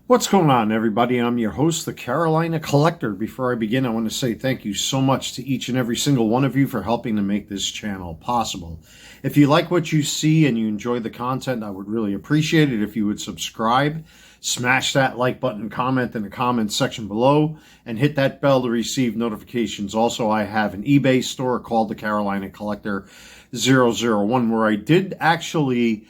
What's going on, everybody? I'm your host, the Carolina Collector. Before I begin, I want to say thank you so much to each and every single one of you for helping to make this channel possible. If you like what you see and you enjoy the content, I would really appreciate it if you would subscribe, smash that like button, comment in the comments section below, and hit that bell to receive notifications. Also, I have an eBay store called the Carolina Collector 001 where I did actually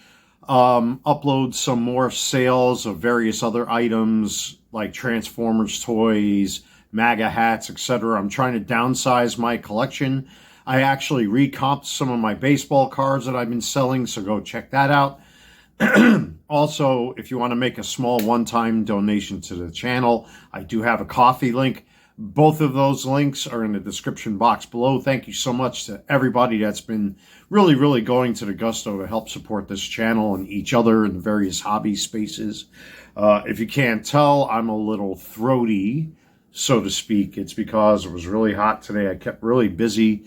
upload some more sales of various other items like Transformers toys, MAGA hats, etc. I'm trying to downsize my collection. I actually recomped some of my baseball cards that I've been selling, so go check that out. Also, if you want to make a small one-time donation to the channel, I do have a coffee link. Both of those links are in the description box below. Thank you so much to everybody that's been really going to the gusto to help support this channel and each other in the various hobby spaces. If you can't tell, I'm a little throaty, so to speak. It's because it was really hot today. I kept really busy.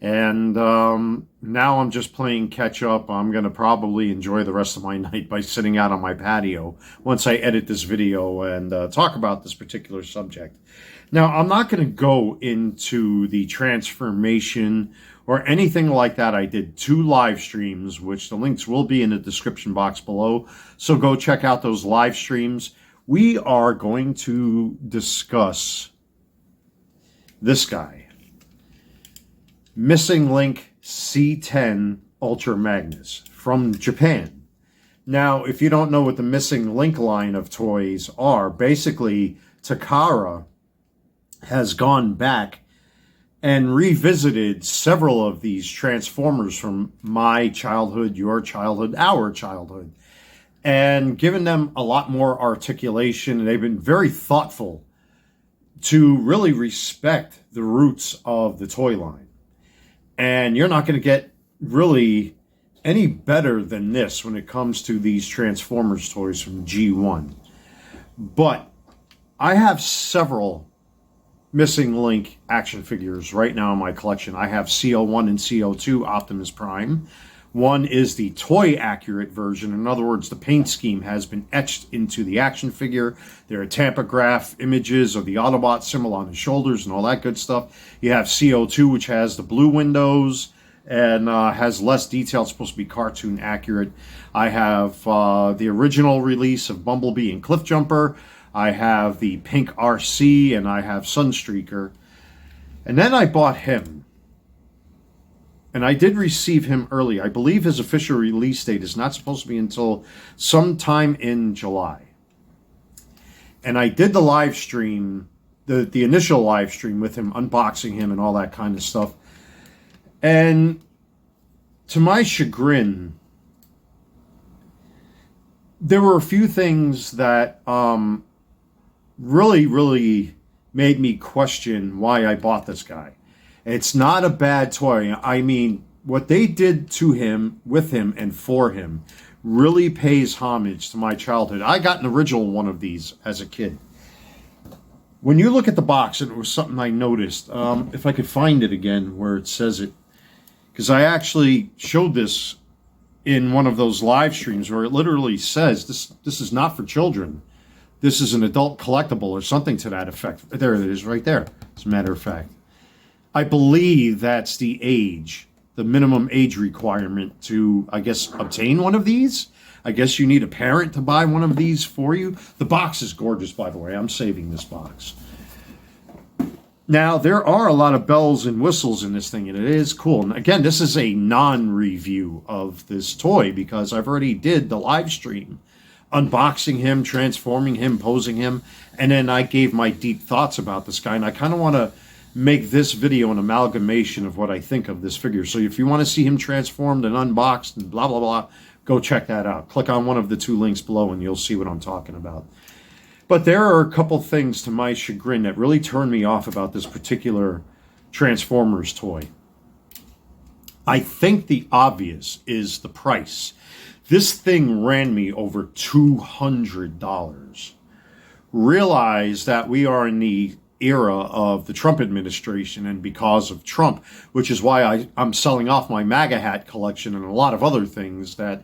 And now I'm just playing catch up. I'm going to probably enjoy the rest of my night by sitting out on my patio once I edit this video and talk about this particular subject. Now, I'm not going to go into the transformation or anything like that. I did 2 live streams, which the links will be in the description box below. So go check out those live streams. We are going to discuss this guy. Missing Link C-10 Ultra Magnus from Japan. Now, if you don't know what the Missing Link line of toys are, basically Takara has gone back and revisited several of these Transformers from my childhood, your childhood, our childhood, and given them a lot more articulation, and they've been very thoughtful to really respect the roots of the toy line. And you're not going to get really any better than this when it comes to these Transformers toys from G1. But I have several Missing Link action figures right now in my collection. I have CO1 and CO2 Optimus Prime. One is the toy accurate version. In other words, the paint scheme has been etched into the action figure. There are tampograph images of the Autobot symbol on the shoulders and all that good stuff. You have CO2, which has the blue windows and has less detail. It's supposed to be cartoon accurate. I have the original release of Bumblebee and Cliffjumper. I have the pink RC, and I have Sunstreaker. And then I bought him. And I did receive him early. I believe his official release date is not supposed to be until sometime in July. And I did the live stream, the initial live stream with him, unboxing him and all that kind of stuff. And to my chagrin, there were a few things that really made me question why I bought this guy. It's not a bad toy. I mean, what they did to him, with him, and for him really pays homage to my childhood. I got an original one of these as a kid. When you look at the box, and it was something I noticed, if I could find it again where it says it, because I actually showed this in one of those live streams where it literally says, this is not for children. This is an adult collectible or something to that effect. There it is right there, as a matter of fact. I believe that's the age, the minimum age requirement to, I guess, obtain one of these. I guess you need a parent to buy one of these for you. The box is gorgeous, by the way. I'm saving this box. Now, there are a lot of bells and whistles in this thing, and it is cool. And again, this is a non-review of this toy because I've already did the live stream, unboxing him, transforming him, posing him, and then I gave my deep thoughts about this guy, and I kind of want to make this video an amalgamation of what I think of this figure. So if you want to see him transformed and unboxed and blah, blah, blah, go check that out. Click on one of the 2 links below and you'll see what I'm talking about. But there are a couple things to my chagrin that really turned me off about this particular Transformers toy. I think the obvious is the price. This thing ran me over $200. Realize that we are in the era of the Trump administration, and because of Trump, which is why I'm selling off my MAGA hat collection and a lot of other things, that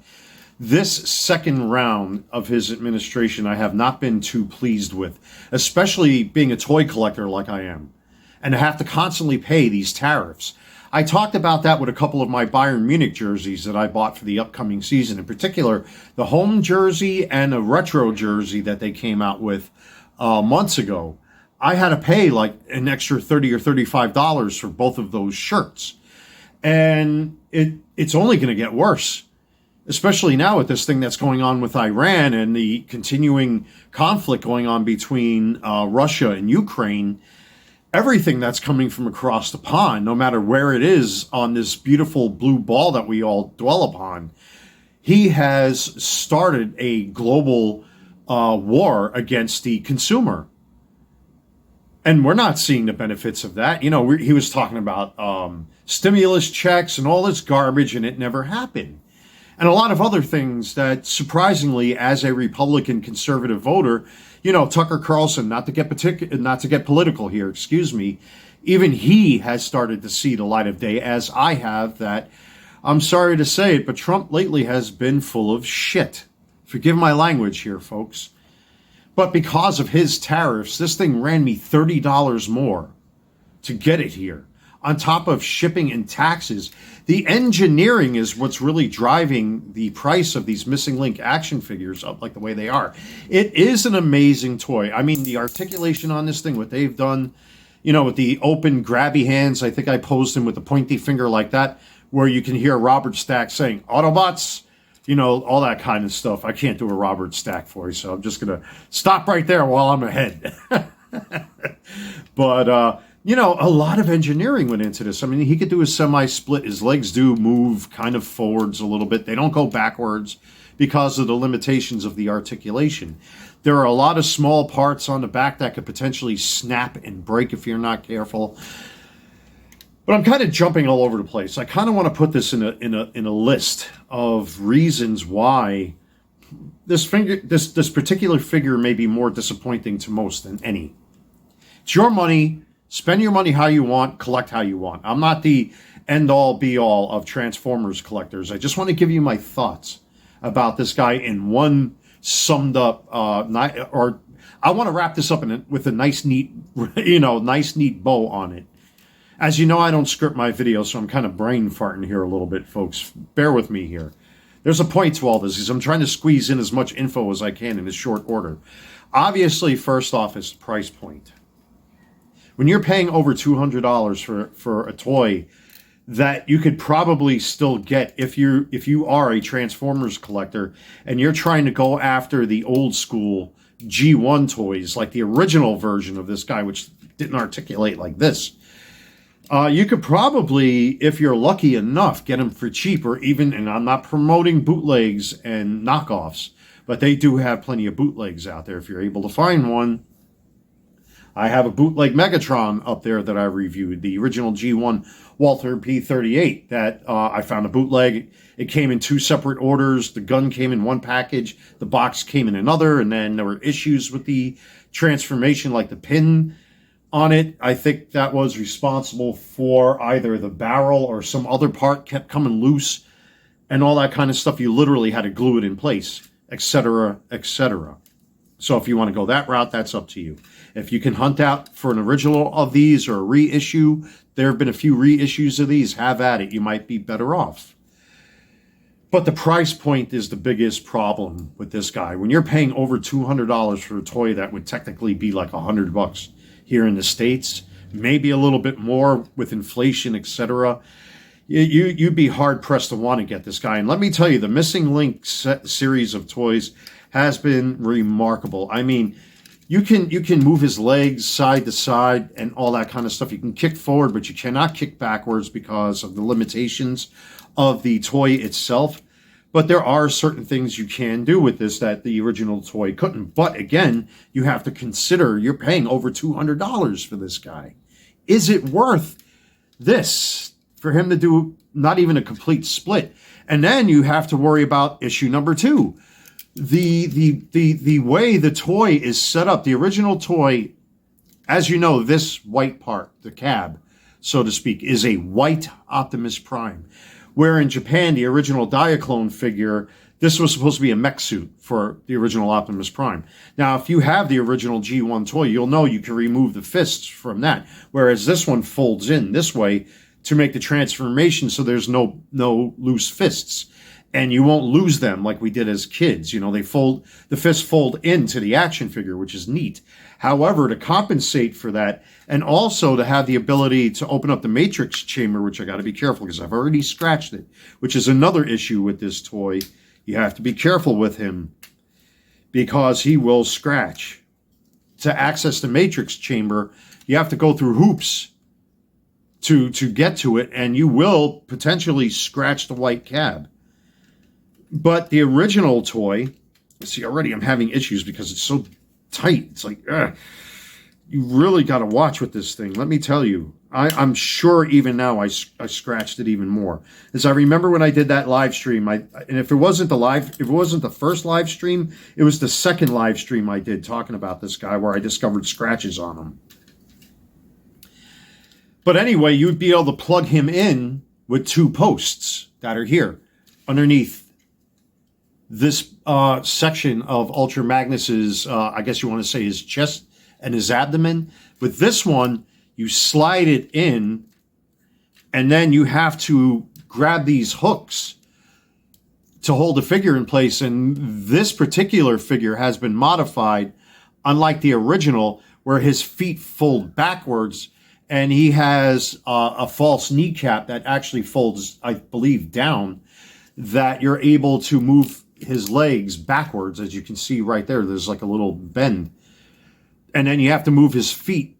This second round of his administration, I have not been too pleased with, especially being a toy collector like I am, and to have to constantly pay these tariffs. I talked about that with a couple of my Bayern Munich jerseys that I bought for the upcoming season, in particular, the home jersey and a retro jersey that they came out with months ago. I had to pay like an extra $30 or $35 for both of those shirts. And it's only going to get worse, especially now with this thing that's going on with Iran and the continuing conflict going on between Russia and Ukraine. Everything that's coming from across the pond, no matter where it is on this beautiful blue ball that we all dwell upon, he has started a global war against the consumer. And we're not seeing the benefits of that. You know, he was talking about stimulus checks and all this garbage, and it never happened. And a lot of other things that, surprisingly, as a Republican conservative voter, you know, Tucker Carlson, not to get political here, excuse me, even he has started to see the light of day, as I have, that I'm sorry to say it, but Trump lately has been full of shit. Forgive my language here, folks. But because of his tariffs, this thing ran me $30 more to get it here. On top of shipping and taxes, the engineering is what's really driving the price of these Missing Link action figures up like the way they are. It is an amazing toy. I mean, the articulation on this thing, what they've done, you know, with the open grabby hands, I think I posed him with the pointy finger like that, where you can hear Robert Stack saying, Autobots, you know, all that kind of stuff. I can't do a Robert Stack voice, so I'm just going to stop right there while I'm ahead. But, you know, a lot of engineering went into this. I mean, he could do a semi-split. His legs do move kind of forwards a little bit. They don't go backwards because of the limitations of the articulation. There are a lot of small parts on the back that could potentially snap and break if you're not careful. But I'm kind of jumping all over the place. I kind of want to put this in a list of reasons why this particular figure may be more disappointing to most than any. It's your money. Spend your money how you want, collect how you want. I'm not the end-all, be-all of Transformers collectors. I just want to give you my thoughts about this guy in one summed up, or I want to wrap this up with a nice, neat, neat bow on it. As you know, I don't script my videos, so I'm kind of brain farting here a little bit, folks. Bear with me here. There's a point to all this, because I'm trying to squeeze in as much info as I can in a short order. Obviously, first off is the price point. When you're paying over $200 for a toy that you could probably still get if you are a Transformers collector and you're trying to go after the old school G1 toys, like the original version of this guy, which didn't articulate like this, you could probably, if you're lucky enough, get them for cheap, or even, and I'm not promoting bootlegs and knockoffs, but they do have plenty of bootlegs out there if you're able to find one. I have a bootleg Megatron up there that I reviewed, the original G1 Walther P38 that I found a bootleg. It came in two separate orders. The gun came in one package. The box came in another. And then there were issues with the transformation, like the pin on it. I think that was responsible for either the barrel or some other part kept coming loose and all that kind of stuff. You literally had to glue it in place, etc., etc. So if you want to go that route, that's up to you. If you can hunt out for an original of these or a reissue, there have been a few reissues of these, have at it. You might be better off. But the price point is the biggest problem with this guy. When you're paying over $200 for a toy that would technically be like $100 here in the States, maybe a little bit more with inflation, etc., you'd be hard-pressed to want to get this guy. And let me tell you, the Missing Link series of toys has been remarkable. I mean, you can move his legs side to side and all that kind of stuff. You can kick forward, but you cannot kick backwards because of the limitations of the toy itself. But there are certain things you can do with this that the original toy couldn't. But again, you have to consider you're paying over $200 for this guy. Is it worth this for him to do not even a complete split? And then you have to worry about issue number 2. The way the toy is set up, the original toy, as you know, this white part, the cab, so to speak, is a white Optimus Prime. Where in Japan, the original Diaclone figure, This was supposed to be a mech suit for the original Optimus Prime. Now, if you have the original G1 toy, you'll know you can remove the fists from that. Whereas this one folds in this way to make the transformation so there's no loose fists. And you won't lose them like we did as kids. You know, the fists fold into the action figure, which is neat. However, to compensate for that, and also to have the ability to open up the matrix chamber, which I got to be careful because I've already scratched it, which is another issue with this toy. You have to be careful with him because he will scratch. To access the matrix chamber, you have to go through hoops to get to it, and you will potentially scratch the white cab. But the original toy, see, already I'm having issues because it's so tight. It's like, you really got to watch with this thing. Let me tell you, I'm sure even now I scratched it even more. As I remember when I did that live stream, and if it wasn't the first live stream, it was the second live stream I did talking about this guy where I discovered scratches on him. But anyway, you'd be able to plug him in with 2 posts that are here underneath this section of Ultra Magnus's, I guess you want to say his chest and his abdomen. With this one, you slide it in, and then you have to grab these hooks to hold the figure in place. And this particular figure has been modified, unlike the original, where his feet fold backwards, and he has a false kneecap that actually folds, I believe, down, that you're able to move his legs backwards. As you can see right there, there's like a little bend. And then you have to move his feet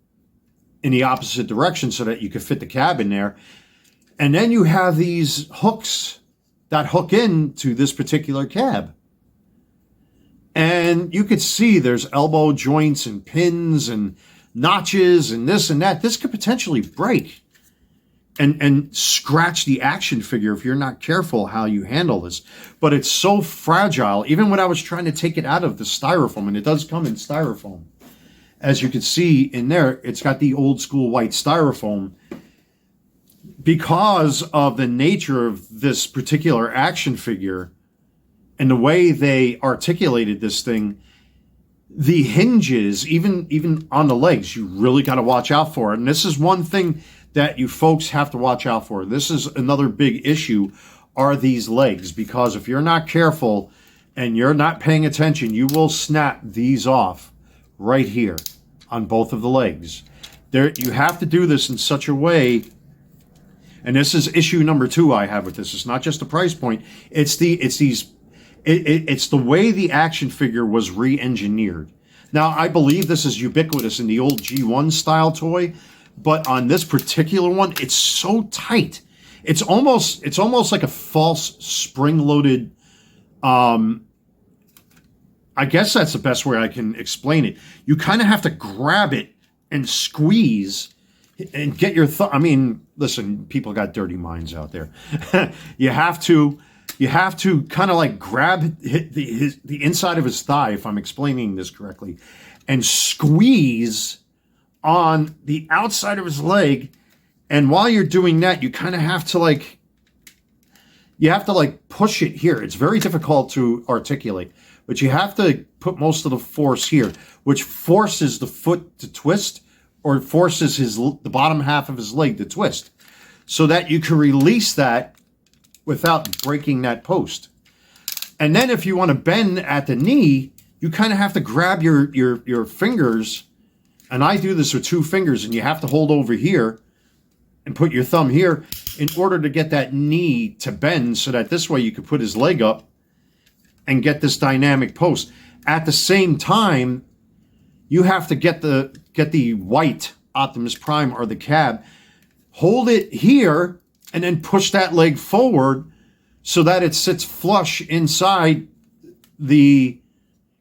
in the opposite direction so that you can fit the cab in there. And then you have these hooks that hook into this particular cab. And you could see there's elbow joints and pins and notches and this and that. This could potentially break and scratch the action figure if you're not careful how you handle this. But it's so fragile. Even when I was trying to take it out of the styrofoam, and it does come in styrofoam, as you can see in there, it's got the old school white styrofoam. Because of the nature of this particular action figure and the way they articulated this thing, the hinges, even on the legs, you really got to watch out for. And this is one thing that you folks have to watch out for. This is another big issue, are these legs. Because if you're not careful and you're not paying attention, you will snap these off right here on both of the legs. There, you have to do this in such a way, and this is issue number 2 I have with this. It's not just the price point. It's the way the action figure was re-engineered. Now, I believe this is ubiquitous in the old G1 style toy, but on this particular one, it's so tight. It's almost like a false spring-loaded. I guess that's the best way I can explain it. You kind of have to grab it and squeeze and get your thumb. I mean, listen, people got dirty minds out there. You have to kind of like grab the inside of his thigh, if I'm explaining this correctly, and squeeze on the outside of his leg. And while you're doing that, you kind of have to like push it here. It's very difficult to articulate, but you have to put most of the force here, which forces the foot to twist, or forces the bottom half of his leg to twist, so that you can release that without breaking that post. And then if you want to bend at the knee, you kind of have to grab your fingers, and I do this with 2 fingers, and you have to hold over here and put your thumb here in order to get that knee to bend, so that this way you could put his leg up and get this dynamic post. At the same time, you have to get the white Optimus Prime or the cab, hold it here, and then push that leg forward so that it sits flush inside the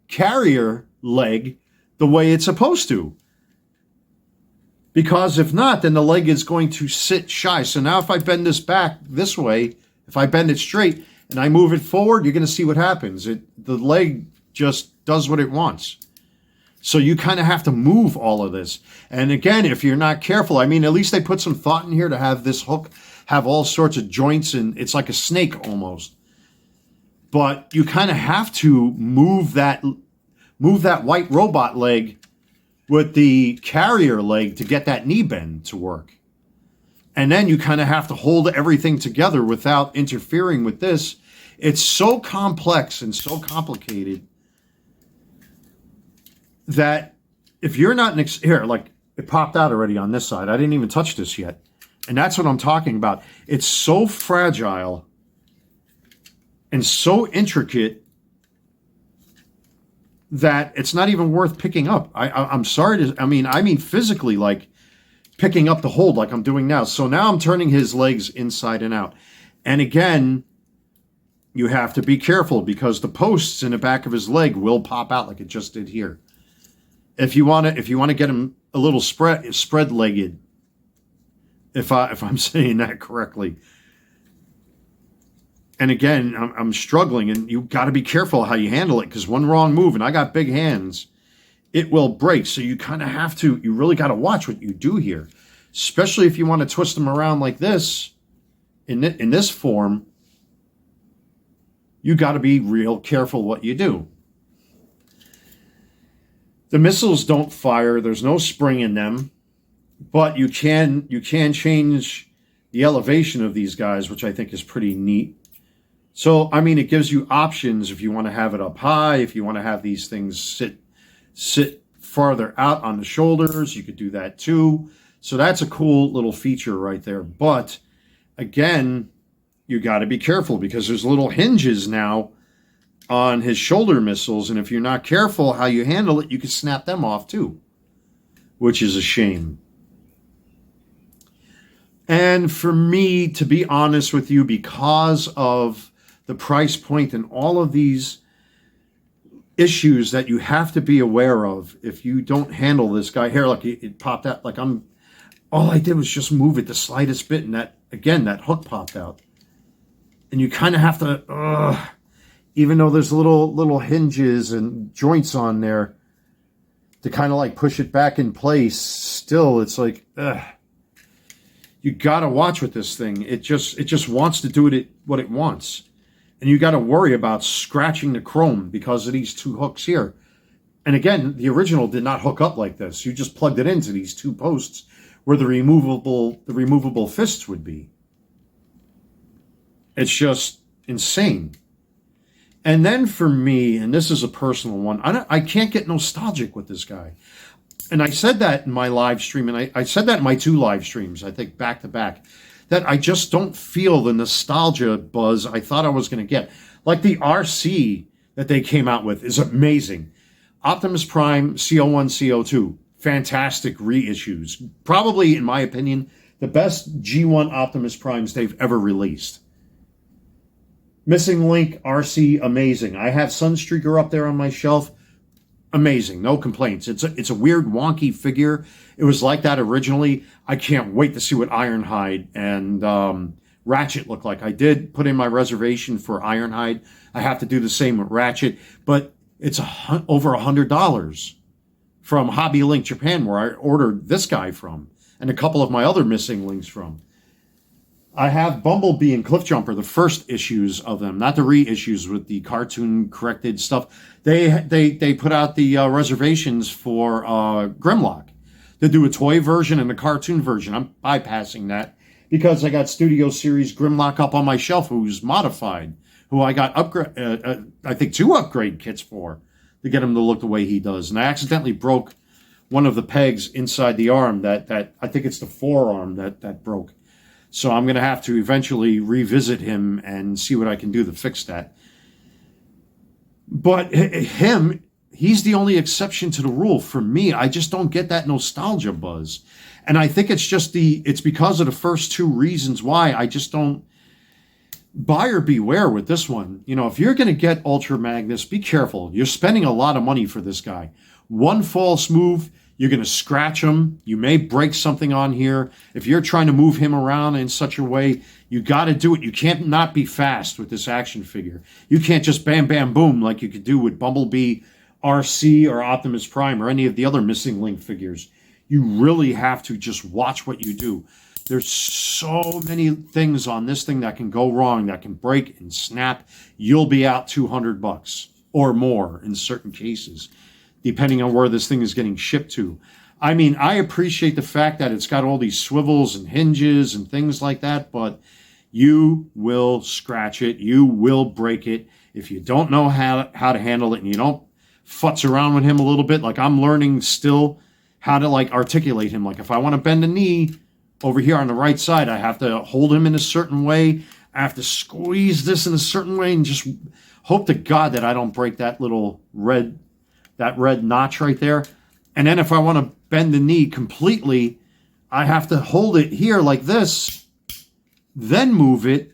carrier leg the way it's supposed to. Because if not, then the leg is going to sit shy. So now if I bend this back this way, if I bend it straight and I move it forward, you're going to see what happens. The leg just does what it wants. So you kind of have to move all of this. And again, if you're not careful, I mean, at least they put some thought in here to have this hook have all sorts of joints, and it's like a snake almost. but you kind of have to move that white robot leg with the carrier leg to get that knee bend to work. And then you kind of have to hold everything together without interfering with this. It's so complex and so complicated that if you're not here, like it popped out already on this side. I didn't even touch this yet. And that's what I'm talking about. It's so fragile and so intricate that it's not even worth picking up. I'm sorry to, I mean physically, like picking up the hold like I'm doing now. So now I'm turning his legs inside and out. And again, you have to be careful because the posts in the back of his leg will pop out like it just did here. If you want to get him a little spread-legged, if I'm saying that correctly. And again, I'm struggling, and you got to be careful how you handle it because one wrong move, and I got big hands, it will break. So you kind of have to, you really got to watch what you do here, especially if you want to twist them around like this, in this form. You got to be real careful what you do. The missiles don't fire. There's no spring in them, but you can change the elevation of these guys, which I think is pretty neat. So, I mean, it gives you options if you want to have it up high, if you want to have these things sit farther out on the shoulders, you could do that too. So that's a cool little feature right there. But again, you got to be careful because there's little hinges now on his shoulder missiles, and if you're not careful how you handle it, you could snap them off too, which is a shame. And for me, to be honest with you, because of the price point and all of these issues that you have to be aware of, if you don't handle this guy here, like it popped out, like all I did was just move it the slightest bit, and that hook popped out. And you kind of have to, even though there's little hinges and joints on there to kind of like push it back in place, still it's like, you got to watch with this thing. It just wants to do what it wants. And you got to worry about scratching the chrome because of these two hooks here. And again, the original did not hook up like this. You just plugged it into these two posts where the removable fists would be. It's just insane. And then for me, and this is a personal one, I can't get nostalgic with this guy. And I said that in my live stream, and I said that in my 2 live streams, I think back to back, that I just don't feel the nostalgia buzz I thought I was going to get. Like the RC that they came out with is amazing. Optimus Prime, CO1, CO2, fantastic reissues. Probably, in my opinion, the best G1 Optimus Primes they've ever released. Missing Link, RC, amazing. I have Sunstreaker up there on my shelf. Amazing, no complaints. It's a weird, wonky figure. It was like that originally. I can't wait to see what Ironhide and Ratchet look like. I did put in my reservation for Ironhide. I have to do the same with Ratchet, but it's over $100 from Hobby Link Japan, where I ordered this guy from, and a couple of my other Missing Links from. I have Bumblebee and Cliffjumper, the first issues of them, not the reissues with the cartoon corrected stuff. They put out the reservations for Grimlock. They do a toy version and a cartoon version. I'm bypassing that because I got Studio Series Grimlock up on my shelf, who's modified, who I got I think 2 upgrade kits for to get him to look the way he does. And I accidentally broke one of the pegs inside the arm that I think it's the forearm that broke. So I'm going to have to eventually revisit him and see what I can do to fix that. But he's the only exception to the rule. For me, I just don't get that nostalgia buzz. And I think it's because of the first 2 reasons why I just don't. Buyer beware with this one. You know, if you're going to get Ultra Magnus, be careful. You're spending a lot of money for this guy. One false move, you're going to scratch him. You may break something on here. If you're trying to move him around in such a way, you got to do it. You can't not be fast with this action figure. You can't just bam, bam, boom like you could do with Bumblebee, RC, or Optimus Prime, or any of the other Missing Link figures. You really have to just watch what you do. There's so many things on this thing that can go wrong, that can break and snap. You'll be out $200 or more in certain cases, depending on where this thing is getting shipped to. I mean, I appreciate the fact that it's got all these swivels and hinges and things like that, but you will scratch it. You will break it. If you don't know how to handle it and you don't futz around with him a little bit, like I'm learning still how to like articulate him. Like if I want to bend a knee over here on the right side, I have to hold him in a certain way. I have to squeeze this in a certain way and just hope to God that I don't break that little red notch right there. And then if I want to bend the knee completely, I have to hold it here like this, then move it,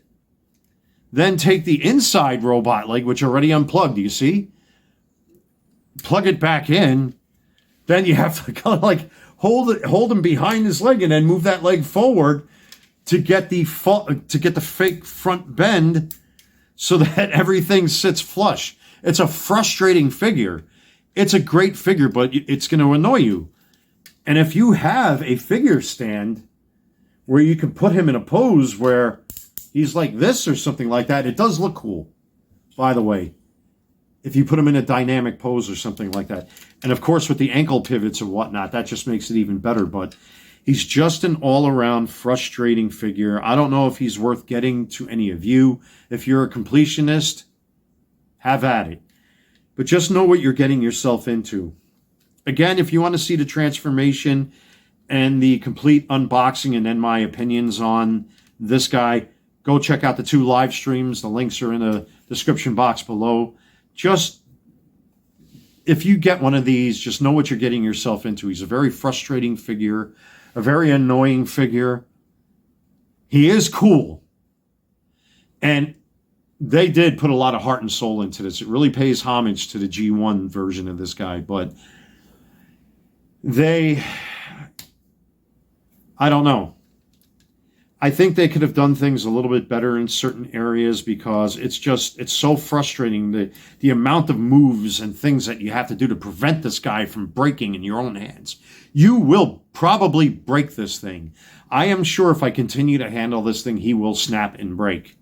then take the inside robot leg, which already unplugged, do you see? Plug it back in. Then you have to kind of like hold him behind his leg and then move that leg forward to get the fake front bend so that everything sits flush. It's a frustrating figure. It's a great figure, but it's going to annoy you. And if you have a figure stand where you can put him in a pose where he's like this or something like that, it does look cool, by the way, if you put him in a dynamic pose or something like that. And of course, with the ankle pivots and whatnot, that just makes it even better. But he's just an all-around frustrating figure. I don't know if he's worth getting to any of you. If you're a completionist, have at it. But just know what you're getting yourself into. Again, if you want to see the transformation and the complete unboxing and then my opinions on this guy, go check out the 2 live streams. The links are in the description box below. Just, if you get one of these, just know what you're getting yourself into. He's a very frustrating figure, a very annoying figure. He is cool. And they did put a lot of heart and soul into this. It really pays homage to the G1 version of this guy, but I don't know. I think they could have done things a little bit better in certain areas because it's so frustrating, the amount of moves and things that you have to do to prevent this guy from breaking in your own hands. You will probably break this thing. I am sure if I continue to handle this thing, he will snap and break.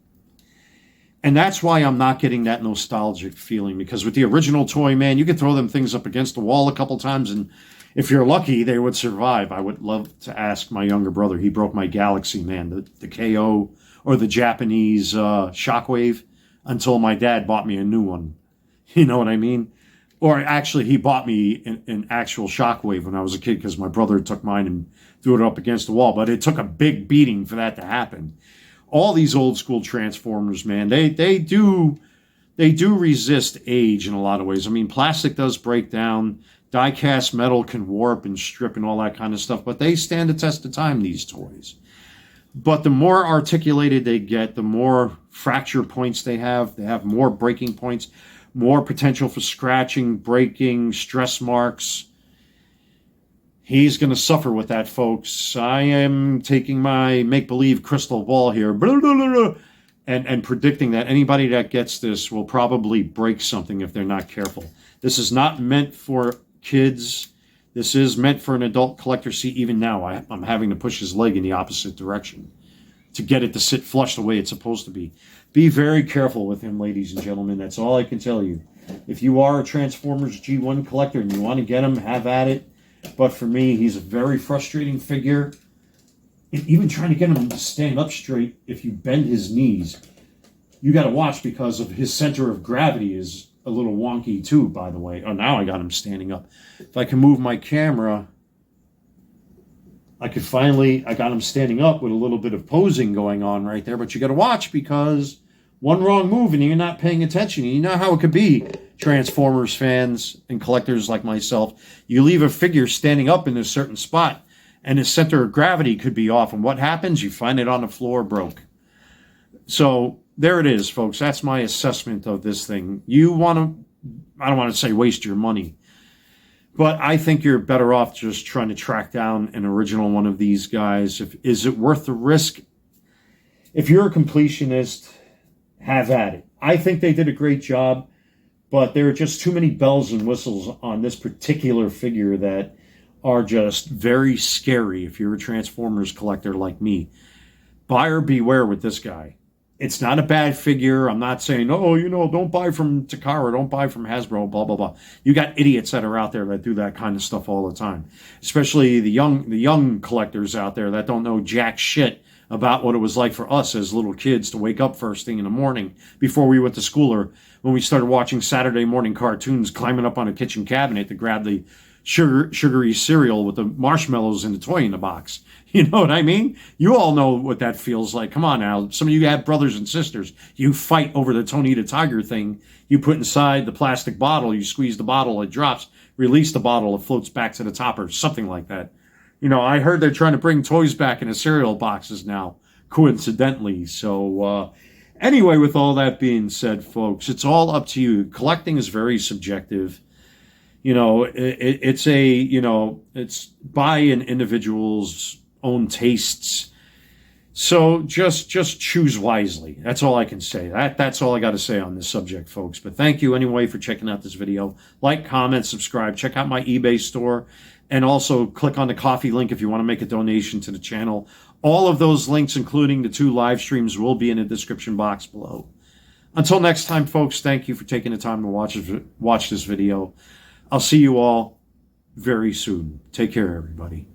And that's why I'm not getting that nostalgic feeling, because with the original toy, man, you could throw them things up against the wall a couple times, and if you're lucky, they would survive. I would love to ask my younger brother. He broke my Galaxy, man, the KO or the Japanese Shockwave, until my dad bought me a new one. You know what I mean? Or actually, he bought me an actual Shockwave when I was a kid because my brother took mine and threw it up against the wall. But it took a big beating for that to happen. All these old school Transformers, man, they do resist age in a lot of ways. I mean, plastic does break down. Die-cast metal can warp and strip and all that kind of stuff, but they stand the test of time, these toys. But the more articulated they get, the more fracture points they have more breaking points, more potential for scratching, breaking, stress marks. He's going to suffer with that, folks. I am taking my make-believe crystal ball here and predicting that anybody that gets this will probably break something if they're not careful. This is not meant for kids. This is meant for an adult collector. See, even now, I'm having to push his leg in the opposite direction to get it to sit flush the way it's supposed to be. Be very careful with him, ladies and gentlemen. That's all I can tell you. If you are a Transformers G1 collector and you want to get him, have at it. But for me, he's a very frustrating figure. And even trying to get him to stand up straight, if you bend his knees, you got to watch because of his center of gravity is a little wonky too, by the way. Oh, now I got him standing up. If I can move my camera, I got him standing up with a little bit of posing going on right there. But you got to watch because one wrong move and you're not paying attention. You know how it could be, Transformers fans and collectors like myself. You leave a figure standing up in a certain spot and his center of gravity could be off. And what happens? You find it on the floor broke. So there it is, folks. That's my assessment of this thing. I don't want to say waste your money, but I think you're better off just trying to track down an original one of these guys. Is it worth the risk? If you're a completionist, have at it. I think they did a great job, but there are just too many bells and whistles on this particular figure that are just very scary if you're a Transformers collector like me. Buyer beware with this guy. It's not a bad figure. I'm not saying, oh, don't buy from Takara, don't buy from Hasbro, blah, blah, blah. You got idiots that are out there that do that kind of stuff all the time, especially the young collectors out there that don't know jack shit about what it was like for us as little kids to wake up first thing in the morning before we went to school, or when we started watching Saturday morning cartoons, climbing up on a kitchen cabinet to grab the sugary cereal with the marshmallows and the toy in the box. You know what I mean? You all know what that feels like. Come on now. Some of you have brothers and sisters. You fight over the Tony the Tiger thing. You put inside the plastic bottle. You squeeze the bottle. It drops. Release the bottle. It floats back to the top or something like that. I heard they're trying to bring toys back in the cereal boxes now, coincidentally. So anyway, with all that being said, folks, it's all up to you. Collecting is very subjective. It's by an individual's own tastes. So just choose wisely. That's all I can say. That's all I got to say on this subject, folks. But thank you anyway for checking out this video. Like, comment, subscribe. Check out my eBay store. And also click on the coffee link if you want to make a donation to the channel. All of those links, including the 2 live streams, will be in the description box below. Until next time, folks, thank you for taking the time to watch this video. I'll see you all very soon. Take care, everybody.